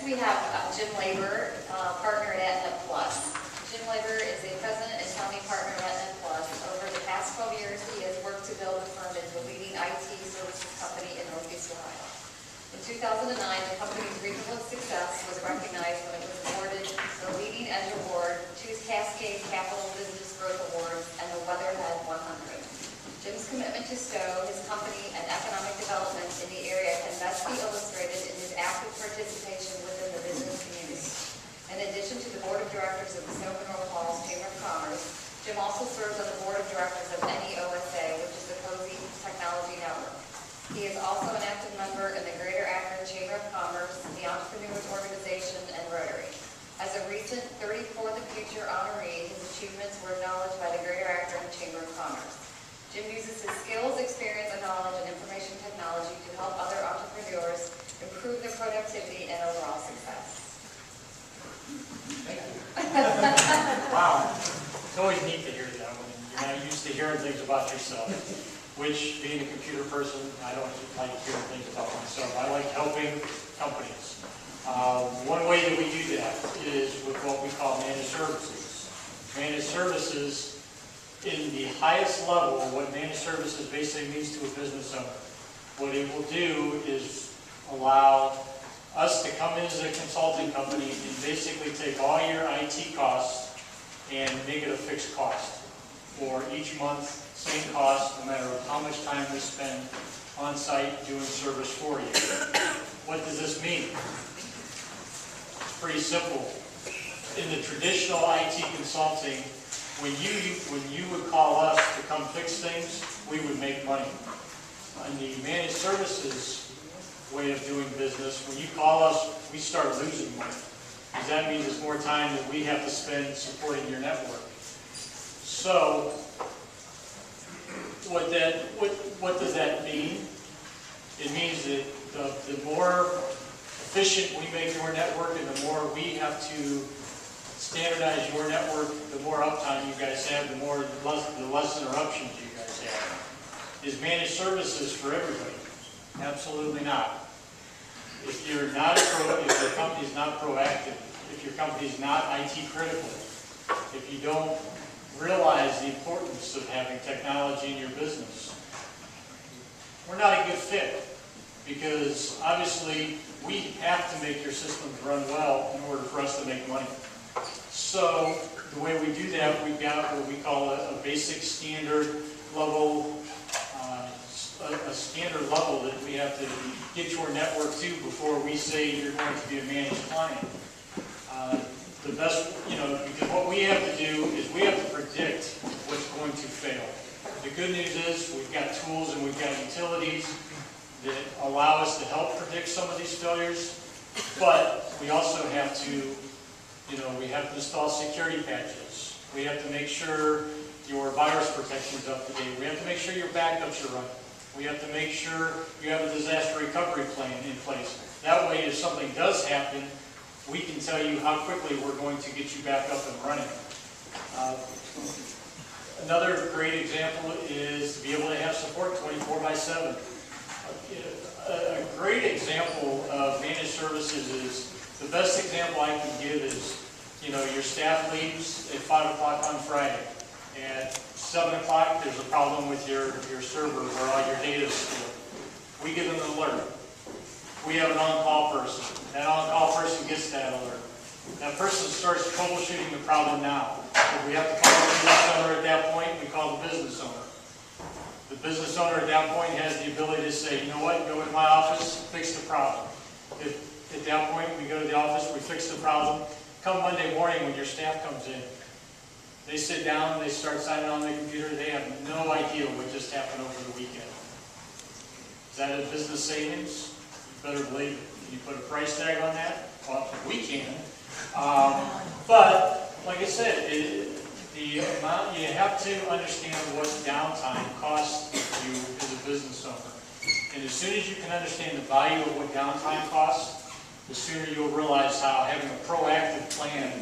we have Jim Labor, partner at AtNetPlus. Jim Labor is a president and founding partner at AtNetPlus. Over the past 12 years, he has worked to build the firm into a leading IT services company in Northeast Ohio. In 2009, the company's regional success was recognized when it was awarded the Leading Edge Award, 2 Cascade Capital Business Growth Awards, and the Weatherhead 100. Jim's commitment to Stowe, his company, and economic development in the area can best be illustrated in his active participation within the business community. In addition to the board of directors of the Stowe Mineral Falls Chamber of Commerce, Jim also serves on the board of directors of NEOSA, which is the Cozy Technology Network. He is also an active member in the Greater Akron Chamber of Commerce, the Entrepreneurs Organization, and Rotary. As a recent 30 for the Future honoree, his achievements were acknowledged by the Greater Akron Chamber of Commerce. Jim uses his skills, experience, and knowledge in information technology to help other entrepreneurs improve their productivity and overall success. Thank you. Wow. It's always neat to hear that when you're not used to hearing things about yourself. Which, being a computer person, I don't like hearing things about myself. I like helping companies. One way that we do that is with what we call managed services. Managed services, in the highest level, what managed services basically means to a business owner. What it will do is allow us to come in as a consulting company and basically take all your IT costs and make it a fixed cost for each month, same cost, no matter how much time we spend on site doing service for you. What does this mean? It's pretty simple. In the traditional IT consulting, when you would call us to come fix things, we would make money. On the managed services way of doing business, when you call us, we start losing money. Because that means it's more time that we have to spend supporting your network. So, what does that mean? It means that the more efficient we make your network and the more we have to standardize your network, the more uptime you guys have, the less interruptions you guys have. Is managed services for everybody? Absolutely not. If you're not if your company's not proactive, if your company's not IT critical, if you don't realize the importance of having technology in your business, we're not a good fit. Because obviously we have to make your systems run well in order for us to make money. So the way we do that, we've got what we call a basic standard level, a standard level that we have to get your network to before we say you're going to be a managed client. The best, because what we have to do is we have to predict what's going to fail. The good news is we've got tools and we've got utilities that allow us to help predict some of these failures, but we also have to we have to install security patches. We have to make sure your virus protection is up to date. We have to make sure your backups are running. We have to make sure you have a disaster recovery plan in place. That way, if something does happen, we can tell you how quickly we're going to get you back up and running. Another great example is to be able to have support 24/7. A great example of managed services is, the best example I can give is, your staff leaves at 5 o'clock on Friday. At 7 o'clock, there's a problem with your server where all your data is stored. We give them an alert. We have an on-call person. That on-call person gets that alert. That person starts troubleshooting the problem now. If we have to call the business owner at that point, we call the business owner. The business owner at that point has the ability to say, you know what, go to my office, fix the problem. If at that point we go to the office, we fix the problem. Come Monday morning when your staff comes in, they sit down, they start signing on the computer, they have no idea what just happened over the weekend. Is that a business savings? You better believe it. Can you put a price tag on that? Well, we can. But, like I said, the amount, you have to understand what downtime costs you as a business owner. And as soon as you can understand the value of what downtime costs, the sooner you'll realize how having a proactive plan,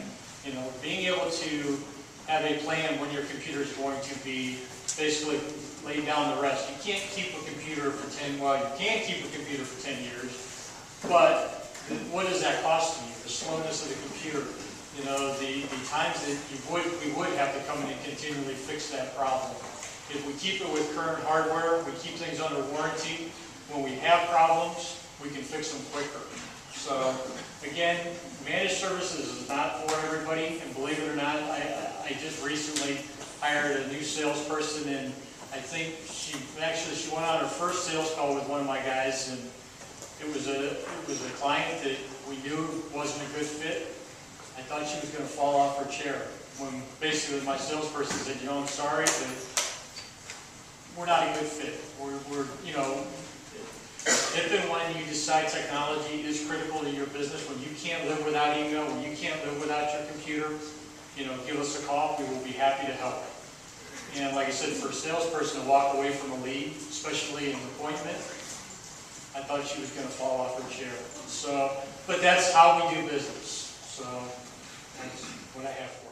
being able to have a plan when your computer is going to be basically laid down to rest. You can't keep a computer for 10, well, you can keep a computer for 10 years, but what does that cost you? The slowness of the computer, you know, the times that we would have to come in and continually fix that problem. If we keep it with current hardware, we keep things under warranty, when we have problems, we can fix them quicker. So, again, managed services is not for everybody, and believe it or not, I just recently hired a new salesperson, and I think she went on her first sales call with one of my guys, and it was a client that we knew wasn't a good fit. I thought she was going to fall off her chair, when basically my salesperson said, you know, I'm sorry, but we're not a good fit. We're you know, if and when you decide technology is critical to your business, when you can't live without email, when you can't live without your computer, you know, give us a call. We will be happy to help. And like I said, for a salesperson to walk away from a lead, especially an appointment, I thought she was going to fall off her chair. So, but that's how we do business. So that's what I have for you.